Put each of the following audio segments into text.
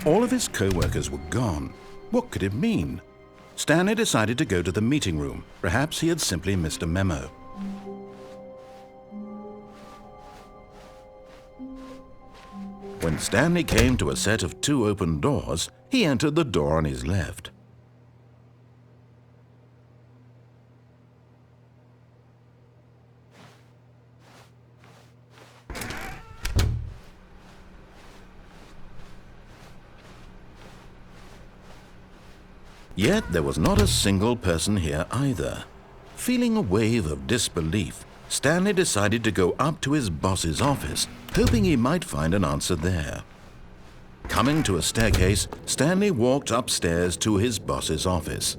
All of his co-workers were gone. What could it mean? Stanley decided to go to the meeting room. Perhaps he had simply missed a memo. When Stanley came to a set of 2 open doors, he entered the door on his left. Yet there was not a single person here either. Feeling a wave of disbelief, Stanley decided to go up to his boss's office, hoping he might find an answer there. Coming to a staircase, Stanley walked upstairs to his boss's office.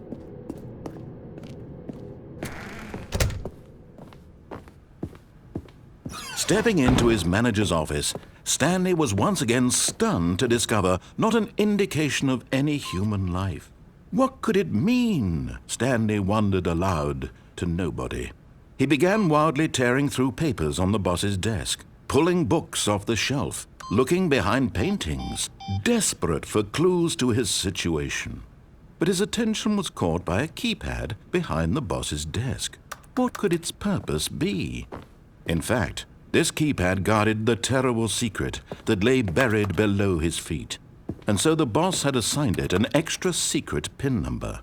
Stepping into his manager's office, Stanley was once again stunned to discover not an indication of any human life. What could it mean? Stanley wondered aloud to nobody. He began wildly tearing through papers on the boss's desk, pulling books off the shelf, looking behind paintings, desperate for clues to his situation. But his attention was caught by a keypad behind the boss's desk. What could its purpose be? In fact, this keypad guarded the terrible secret that lay buried below his feet. And so the boss had assigned it an extra secret PIN number,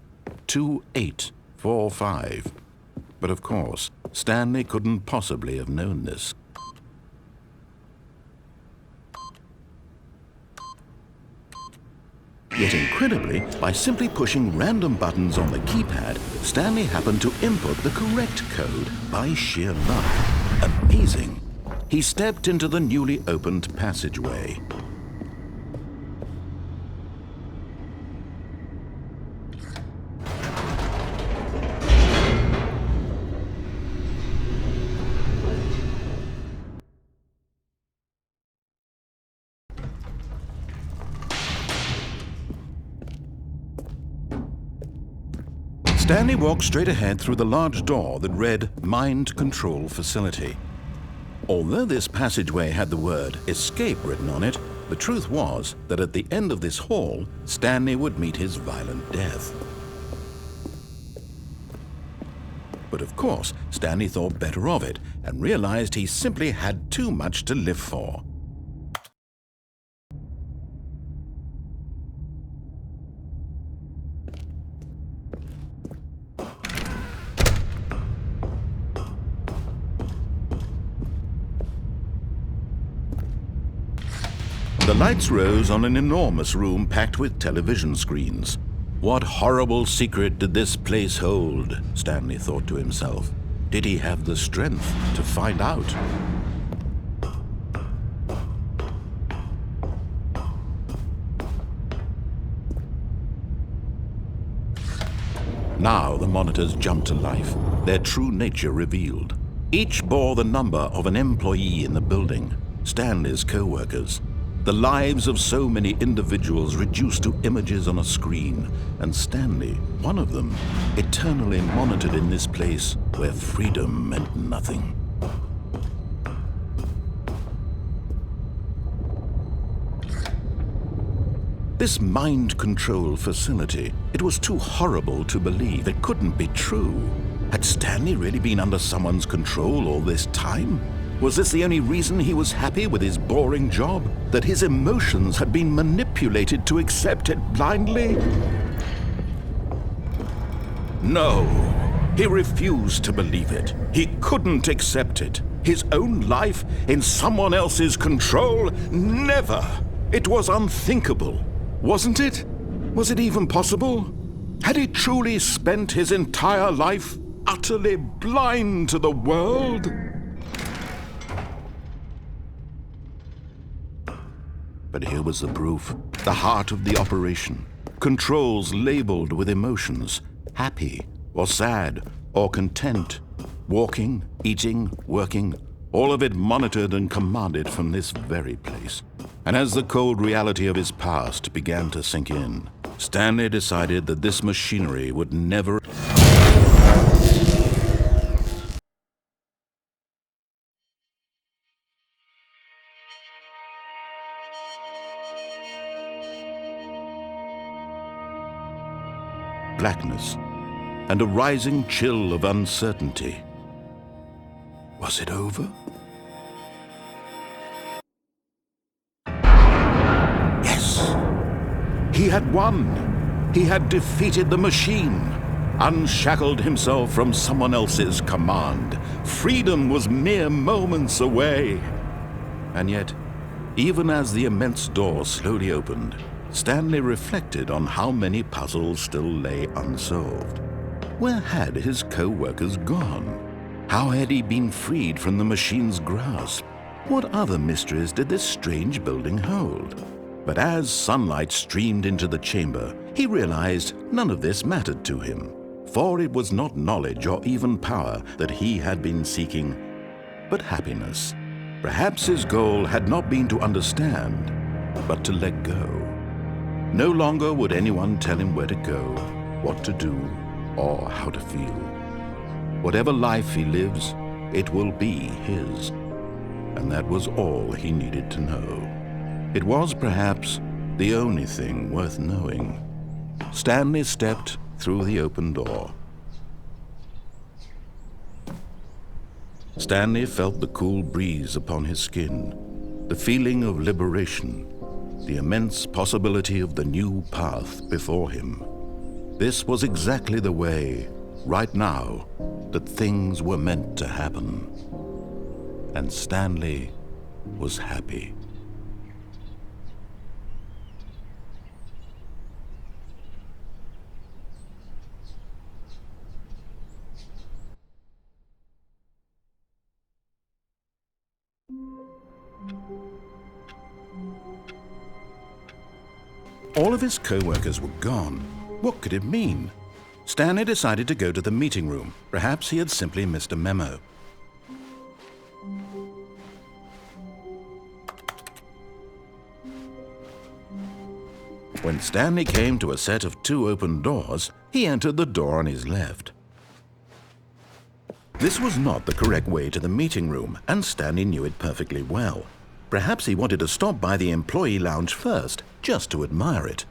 2845. But of course, Stanley couldn't possibly have known this. Yet incredibly, by simply pushing random buttons on the keypad, Stanley happened to input the correct code by sheer luck. Amazing! He stepped into the newly opened passageway. Stanley walked straight ahead through the large door that read Mind Control Facility. Although this passageway had the word escape written on it, the truth was that at the end of this hall, Stanley would meet his violent death. But of course, Stanley thought better of it and realized he simply had too much to live for. The lights rose on an enormous room packed with television screens. What horrible secret did this place hold? Stanley thought to himself. Did he have the strength to find out? Now the monitors jumped to life, their true nature revealed. Each bore the number of an employee in the building, Stanley's co-workers. The lives of so many individuals reduced to images on a screen, and Stanley, one of them, eternally monitored in this place where freedom meant nothing. This mind control facility, it was too horrible to believe. It couldn't be true. Had Stanley really been under someone's control all this time? Was this the only reason he was happy with his boring job? That his emotions had been manipulated to accept it blindly? No, he refused to believe it. He couldn't accept it. His own life in someone else's control? Never! It was unthinkable, wasn't it? Was it even possible? Had he truly spent his entire life utterly blind to the world? But here was the proof, the heart of the operation. Controls labeled with emotions, happy or sad or content. Walking, eating, working, all of it monitored and commanded from this very place. And as the cold reality of his past began to sink in, Stanley decided that this machinery would never... blackness and a rising chill of uncertainty. Was it over? Yes! He had won! He had defeated the machine, unshackled himself from someone else's command. Freedom was mere moments away. And yet, even as the immense door slowly opened, Stanley reflected on how many puzzles still lay unsolved. Where had his co-workers gone? How had he been freed from the machine's grasp? What other mysteries did this strange building hold? But as sunlight streamed into the chamber, he realized none of this mattered to him, for it was not knowledge or even power that he had been seeking, but happiness. Perhaps his goal had not been to understand, but to let go. No longer would anyone tell him where to go, what to do, or how to feel. Whatever life he lives, it will be his. And that was all he needed to know. It was perhaps the only thing worth knowing. Stanley stepped through the open door. Stanley felt the cool breeze upon his skin, the feeling of liberation, the immense possibility of the new path before him. This was exactly the way, right now, that things were meant to happen. And Stanley was happy. All of his co-workers were gone. What could it mean? Stanley decided to go to the meeting room. Perhaps he had simply missed a memo. When Stanley came to a set of 2 open doors, he entered the door on his left. This was not the correct way to the meeting room, and Stanley knew it perfectly well. Perhaps he wanted to stop by the employee lounge first, just to admire it.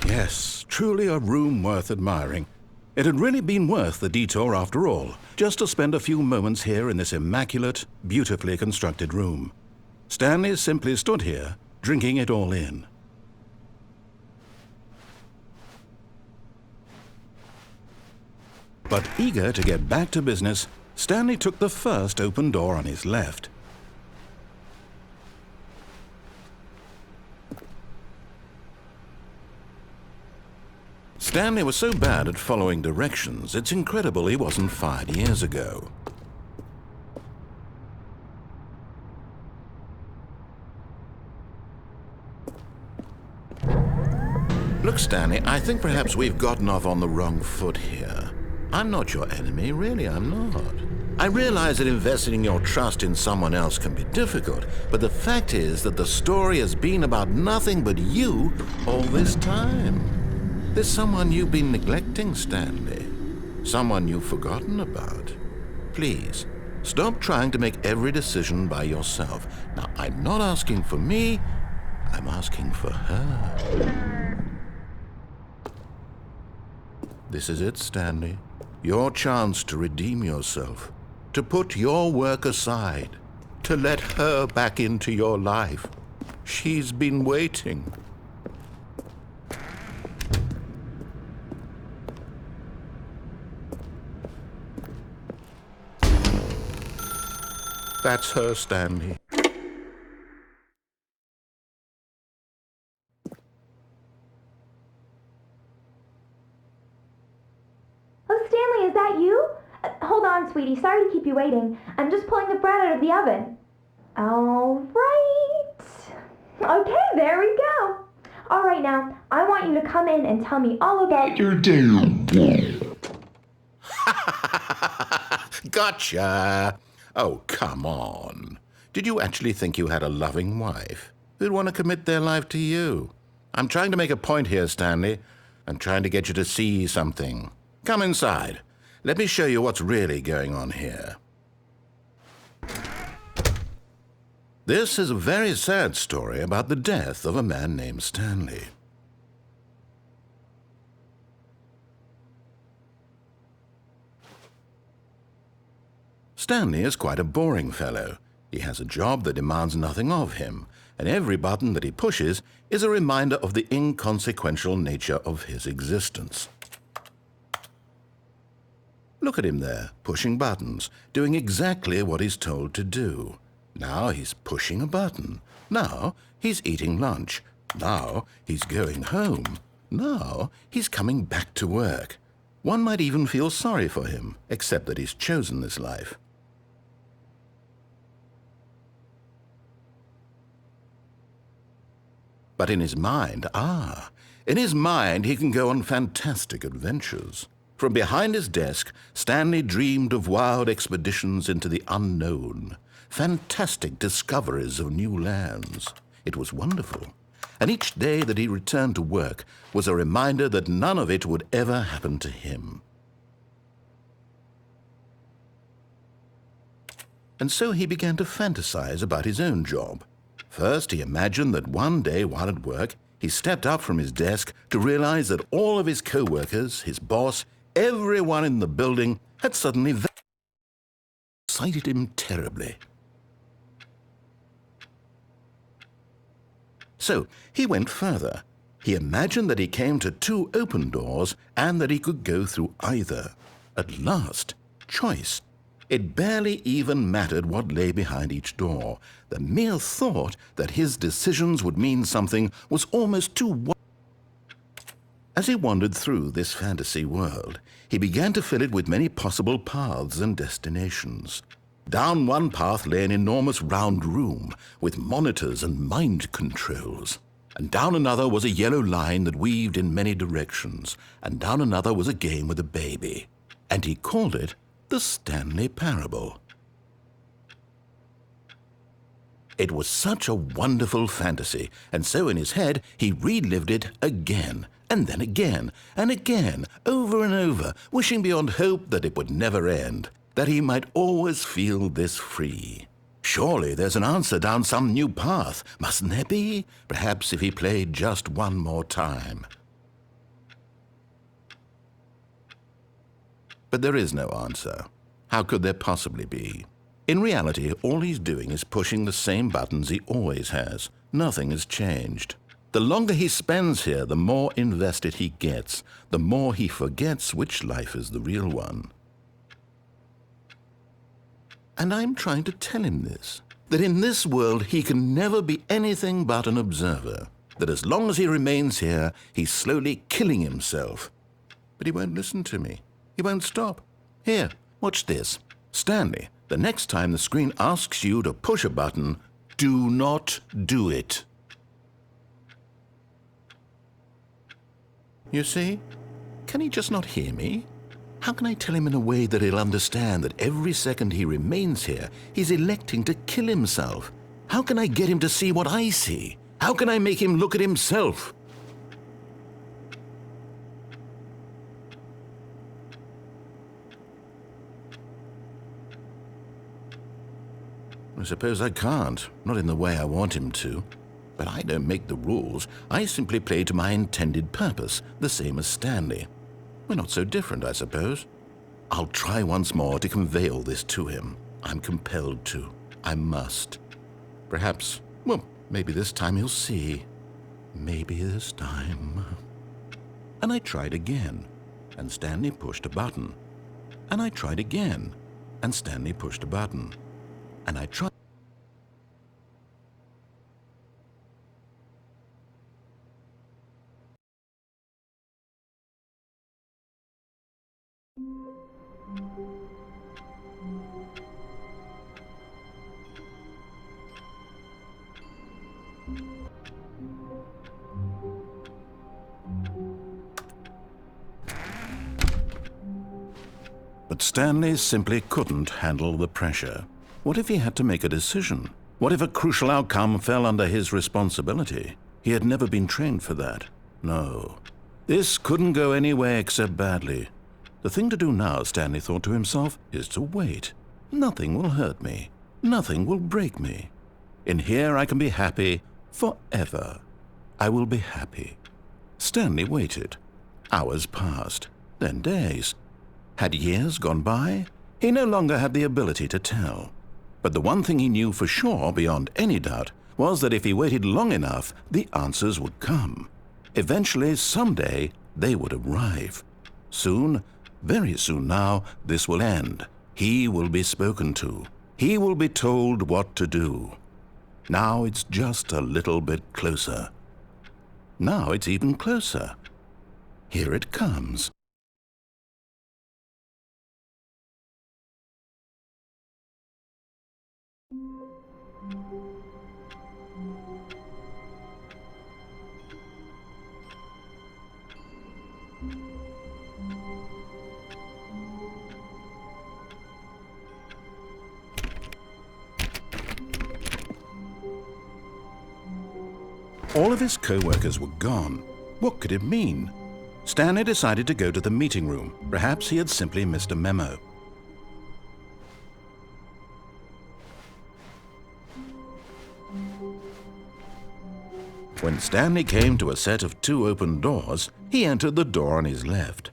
Yes, truly a room worth admiring. It had really been worth the detour after all, just to spend a few moments here in this immaculate, beautifully constructed room. Stanley simply stood here, drinking it all in. But eager to get back to business, Stanley took the first open door on his left. Stanley was so bad at following directions, it's incredible he wasn't fired years ago. Look, Stanley, I think perhaps we've gotten off on the wrong foot here. I'm not your enemy, really, I'm not. I realize that investing your trust in someone else can be difficult, but the fact is that the story has been about nothing but you all this time. There's someone you've been neglecting, Stanley. Someone you've forgotten about. Please, stop trying to make every decision by yourself. Now, I'm not asking for me, I'm asking for her. This is it, Stanley. Your chance to redeem yourself, to put your work aside, to let her back into your life. She's been waiting. That's her, Stanley. Oh, Stanley, is that you? Hold on, sweetie. Sorry to keep you waiting. I'm just pulling the bread out of the oven. All right. Okay, there we go. All right, now, I want you to come in and tell me all about your day. Gotcha! Oh, come on. Did you actually think you had a loving wife who'd want to commit their life to you? I'm trying to make a point here, Stanley. I'm trying to get you to see something. Come inside. Let me show you what's really going on here. This is a very sad story about the death of a man named Stanley. Stanley is quite a boring fellow. He has a job that demands nothing of him, and every button that he pushes is a reminder of the inconsequential nature of his existence. Look at him there, pushing buttons, doing exactly what he's told to do. Now he's pushing a button. Now he's eating lunch. Now he's going home. Now he's coming back to work. One might even feel sorry for him, except that he's chosen this life. But in his mind, he can go on fantastic adventures. From behind his desk, Stanley dreamed of wild expeditions into the unknown, fantastic discoveries of new lands. It was wonderful. And each day that he returned to work was a reminder that none of it would ever happen to him. And so he began to fantasize about his own job. First, he imagined that one day while at work, he stepped up from his desk to realize that all of his co-workers, his boss, everyone in the building had suddenly excited him terribly. So he went further. He imagined that he came to 2 open doors and that he could go through either. At last, choice. It barely even mattered what lay behind each door. The mere thought that his decisions would mean something was almost too. As he wandered through this fantasy world, he began to fill it with many possible paths and destinations. Down one path lay an enormous round room with monitors and mind controls. And down another was a yellow line that weaved in many directions. And down another was a game with a baby. And he called it the Stanley Parable. It was such a wonderful fantasy, and so in his head he relived it again, and then again, and again, over and over, wishing beyond hope that it would never end, that he might always feel this free. Surely there's an answer down some new path, mustn't there be? Perhaps if he played just one more time. But there is no answer. How could there possibly be? In reality, all he's doing is pushing the same buttons he always has. Nothing has changed. The longer he spends here, the more invested he gets, the more he forgets which life is the real one. And I'm trying to tell him this, that in this world he can never be anything but an observer, that as long as he remains here, he's slowly killing himself. But he won't listen to me. He won't stop. Here, watch this. Stanley, the next time the screen asks you to push a button, do not do it. You see? Can he just not hear me? How can I tell him in a way that he'll understand that every second he remains here, he's electing to kill himself? How can I get him to see what I see? How can I make him look at himself? I suppose I can't, not in the way I want him to. But I don't make the rules. I simply play to my intended purpose, the same as Stanley. We're not so different, I suppose. I'll try once more to convey all this to him. I'm compelled to. I must. Perhaps, well, maybe this time he'll see. Maybe this time. And I tried again, and Stanley pushed a button. And I tried again, and Stanley pushed a button. And I tried. But Stanley simply couldn't handle the pressure. What if he had to make a decision? What if a crucial outcome fell under his responsibility? He had never been trained for that. No. This couldn't go any way except badly. The thing to do now, Stanley thought to himself, is to wait. Nothing will hurt me. Nothing will break me. In here I can be happy forever. I will be happy. Stanley waited. Hours passed, then days. Had years gone by? He no longer had the ability to tell. But the one thing he knew for sure, beyond any doubt, was that if he waited long enough, the answers would come. Eventually, someday, they would arrive. Soon, very soon now, this will end. He will be spoken to. He will be told what to do. Now it's just a little bit closer. Now it's even closer. Here it comes. All of his co-workers were gone. What could it mean? Stanley decided to go to the meeting room. Perhaps he had simply missed a memo. When Stanley came to a set of 2 open doors, he entered the door on his left.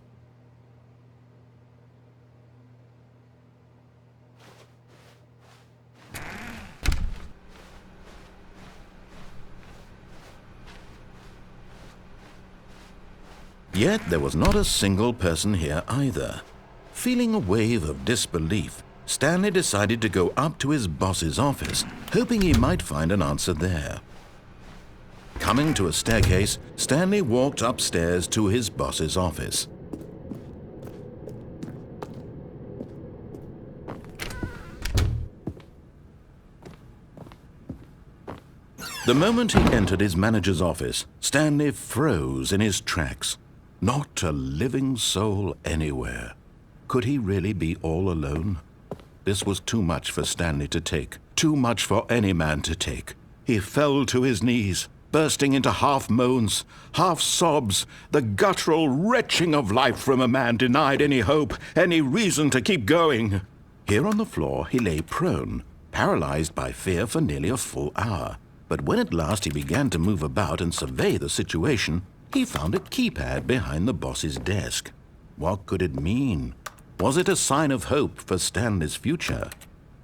Yet there was not a single person here either. Feeling a wave of disbelief, Stanley decided to go up to his boss's office, hoping he might find an answer there. Coming to a staircase, Stanley walked upstairs to his boss's office. The moment he entered his manager's office, Stanley froze in his tracks. Not a living soul anywhere. Could he really be all alone? This was too much for Stanley to take, too much for any man to take. He fell to his knees, bursting into half moans, half sobs, the guttural retching of life from a man denied any hope, any reason to keep going. Here on the floor he lay prone, paralyzed by fear for nearly a full hour. But when at last he began to move about and survey the situation, he found a keypad behind the boss's desk. What could it mean? Was it a sign of hope for Stanley's future?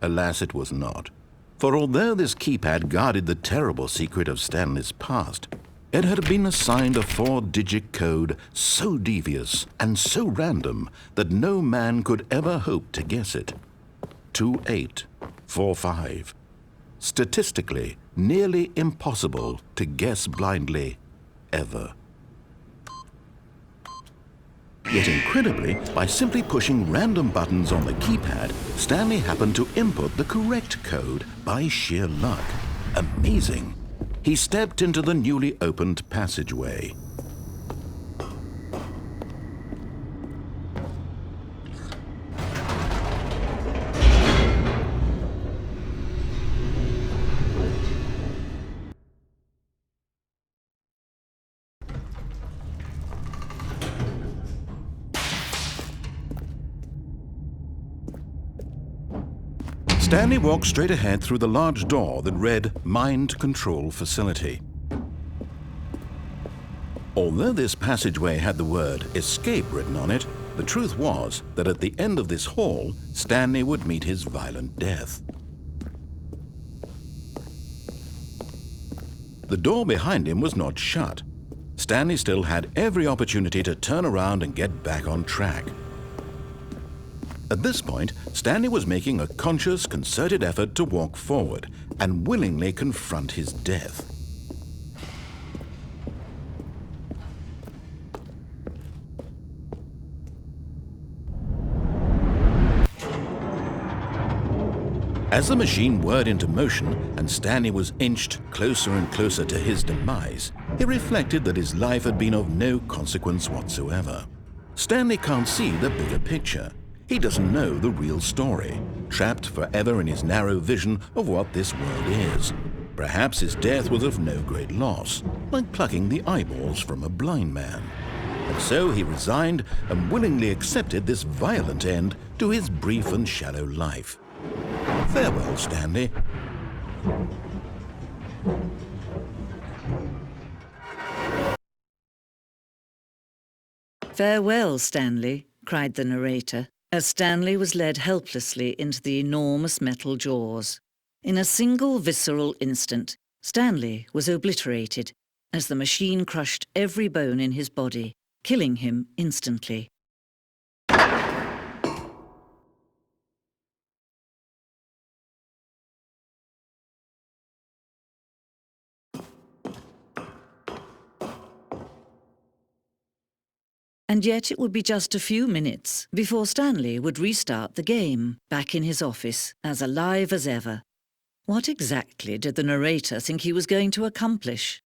Alas, it was not. For although this keypad guarded the terrible secret of Stanley's past, it had been assigned a 4-digit code so devious and so random that no man could ever hope to guess it. 2845. Statistically, nearly impossible to guess blindly, ever. Yet incredibly, by simply pushing random buttons on the keypad, Stanley happened to input the correct code by sheer luck. Amazing. He stepped into the newly opened passageway. Stanley walked straight ahead through the large door that read Mind Control Facility. Although this passageway had the word Escape written on it, the truth was that at the end of this hall, Stanley would meet his violent death. The door behind him was not shut. Stanley still had every opportunity to turn around and get back on track. At this point, Stanley was making a conscious, concerted effort to walk forward and willingly confront his death. As the machine whirred into motion and Stanley was inched closer and closer to his demise, he reflected that his life had been of no consequence whatsoever. Stanley can't see the bigger picture. He doesn't know the real story, trapped forever in his narrow vision of what this world is. Perhaps his death was of no great loss, like plucking the eyeballs from a blind man. And so he resigned and willingly accepted this violent end to his brief and shallow life. Farewell, Stanley. "Farewell, Stanley," cried the narrator, as Stanley was led helplessly into the enormous metal jaws. In a single visceral instant, Stanley was obliterated as the machine crushed every bone in his body, killing him instantly. And yet it would be just a few minutes before Stanley would restart the game, back in his office, as alive as ever. What exactly did the narrator think he was going to accomplish?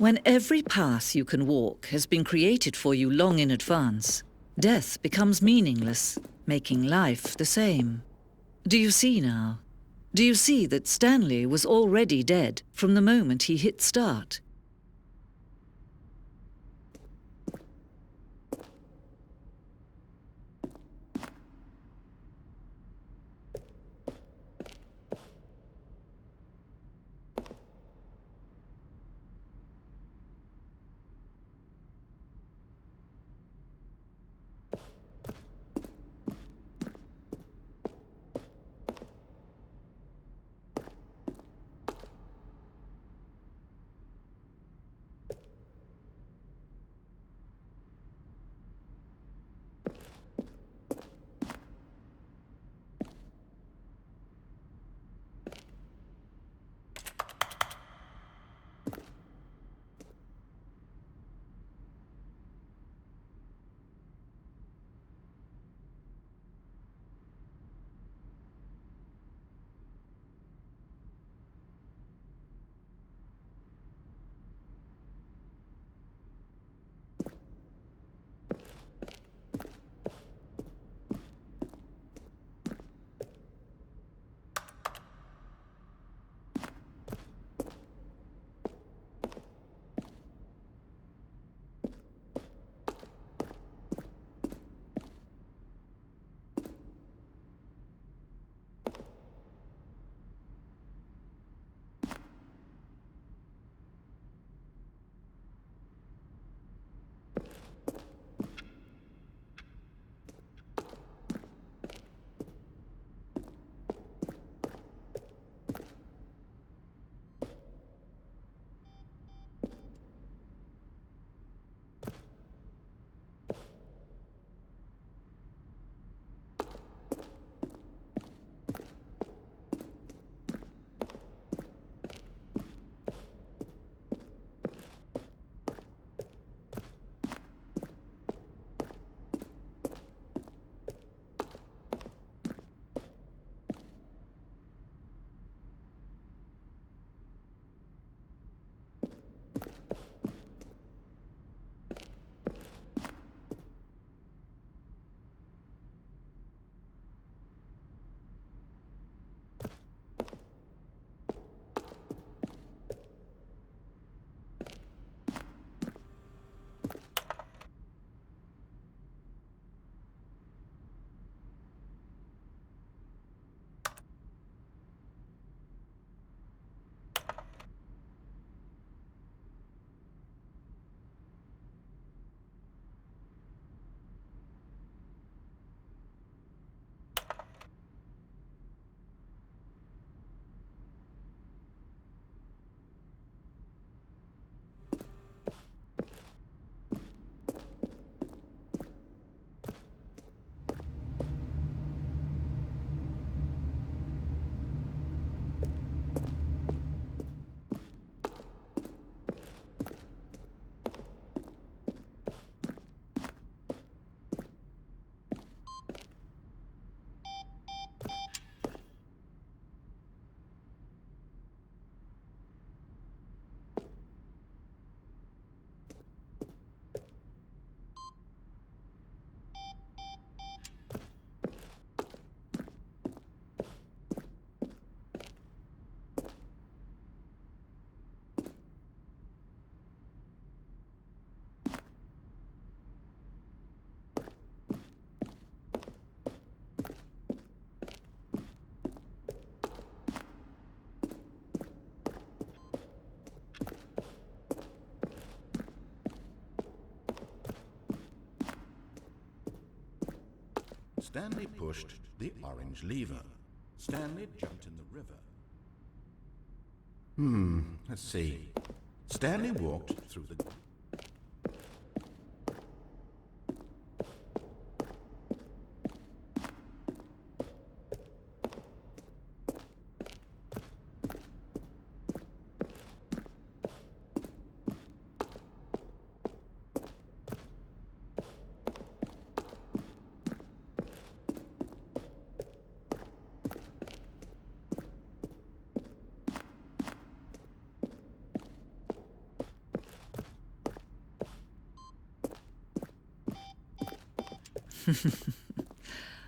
When every path you can walk has been created for you long in advance, death becomes meaningless, making life the same. Do you see now? Do you see that Stanley was already dead from the moment he hit start? Stanley pushed the orange lever. Stanley jumped in the river. Let's see. Stanley walked through the...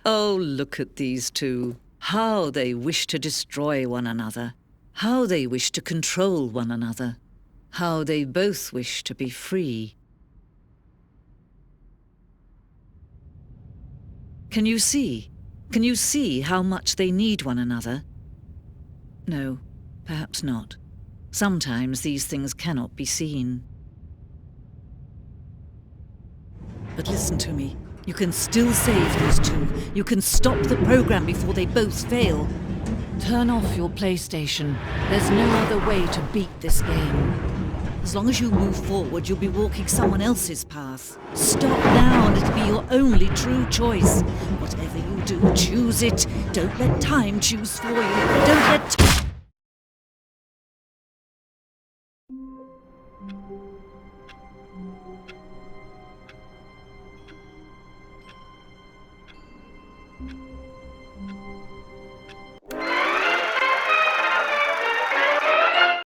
Oh, look at these two. How they wish to destroy one another. How they wish to control one another. How they both wish to be free. Can you see? Can you see how much they need one another? No, perhaps not. Sometimes these things cannot be seen. But listen to me. You can still save these two. You can stop the program before they both fail. Turn off your PlayStation. There's no other way to beat this game. As long as you move forward, you'll be walking someone else's path. Stop now and it'll be your only true choice. Whatever you do, choose it. Don't let time choose for you. Don't let...